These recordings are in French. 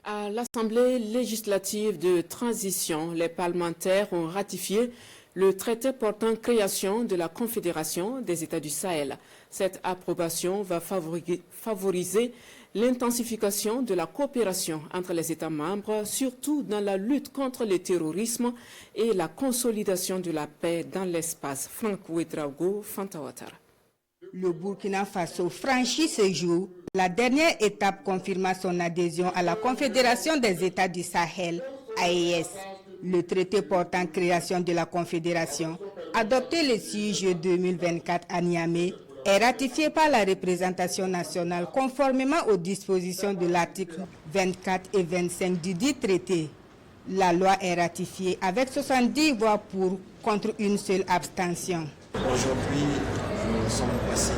À l'Assemblée législative de transition, les parlementaires ont ratifié le traité portant création de la Confédération des États du Sahel. Cette approbation va favoriser l'intensification de la coopération entre les États membres, surtout dans la lutte contre le terrorisme et la consolidation de la paix dans l'espace. Franck Ouedraogo, Fanta Ouattara. Le Burkina Faso franchit ce jour la dernière étape confirmant son adhésion à la Confédération des États du Sahel, AES. Le traité portant création de la Confédération, adopté le 6 juillet 2024 à Niamey, est ratifié par la représentation nationale conformément aux dispositions de l'article 24 et 25 du dit traité. La loi est ratifiée avec 70 voix pour contre une seule abstention. Aujourd'hui, nous sommes passés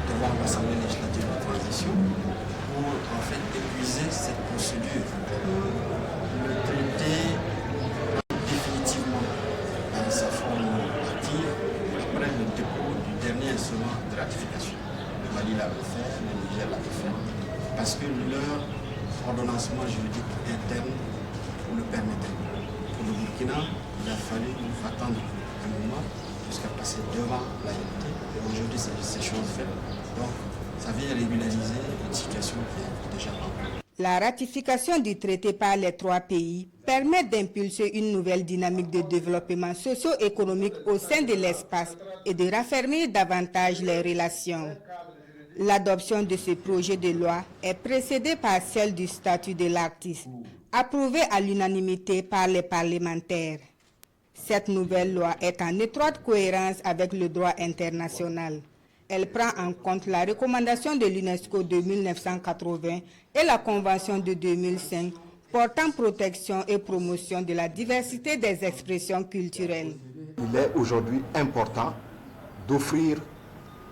devant l'Assemblée législative de transition pour en fait épuiser cette procédure. Le traité définitivement dans sa forme active après le dépôt du dernier instrument de ratification. Le Mali l'avait fait, le Niger l'avait fait, parce que leur ordonnancement juridique interne le permettait. Pour le Burkina, il a fallu attendre un moment jusqu'à passer devant la unité. Et aujourd'hui, c'est chose faite. Donc, ça vient régulariser une situation qui est déjà en cours. La ratification du traité par les trois pays permet d'impulser une nouvelle dynamique de développement socio-économique au sein de l'espace et de raffermir davantage les relations. L'adoption de ce projet de loi est précédée par celle du statut de l'artiste, approuvé à l'unanimité par les parlementaires. Cette nouvelle loi est en étroite cohérence avec le droit international. Elle prend en compte la recommandation de l'UNESCO de 1980 et la Convention de 2005 portant protection et promotion de la diversité des expressions culturelles. Il est aujourd'hui important d'offrir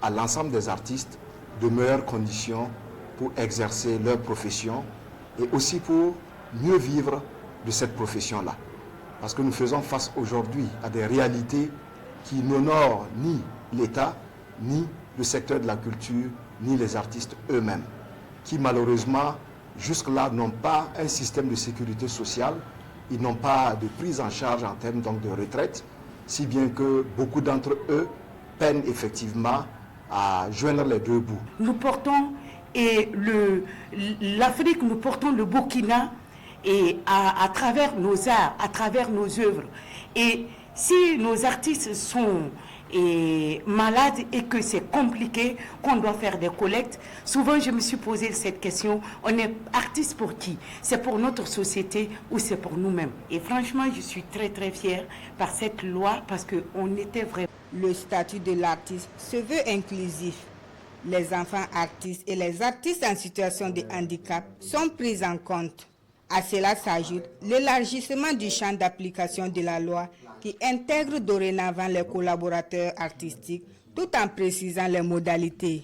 à l'ensemble des artistes de meilleures conditions pour exercer leur profession et aussi pour mieux vivre de cette profession-là. Parce que nous faisons face aujourd'hui à des réalités qui n'honorent ni l'État, ni le secteur de la culture, ni les artistes eux-mêmes, qui malheureusement, jusque-là, n'ont pas un système de sécurité sociale, ils n'ont pas de prise en charge en termes donc, de retraite, si bien que beaucoup d'entre eux peinent effectivement à joindre les deux bouts. Nous portons l'Afrique, nous portons le Burkina, et à travers nos arts, à travers nos œuvres. Et si nos artistes sont malades et que c'est compliqué, qu'on doit faire des collectes, souvent je me suis posé cette question, on est artiste pour qui? C'est pour notre société ou c'est pour nous-mêmes? Et franchement, je suis très très fière par cette loi parce qu'on était vraiment... Le statut de l'artiste se veut inclusif. Les enfants artistes et les artistes en situation de handicap sont pris en compte. À cela s'ajoute l'élargissement du champ d'application de la loi qui intègre dorénavant les collaborateurs artistiques tout en précisant les modalités.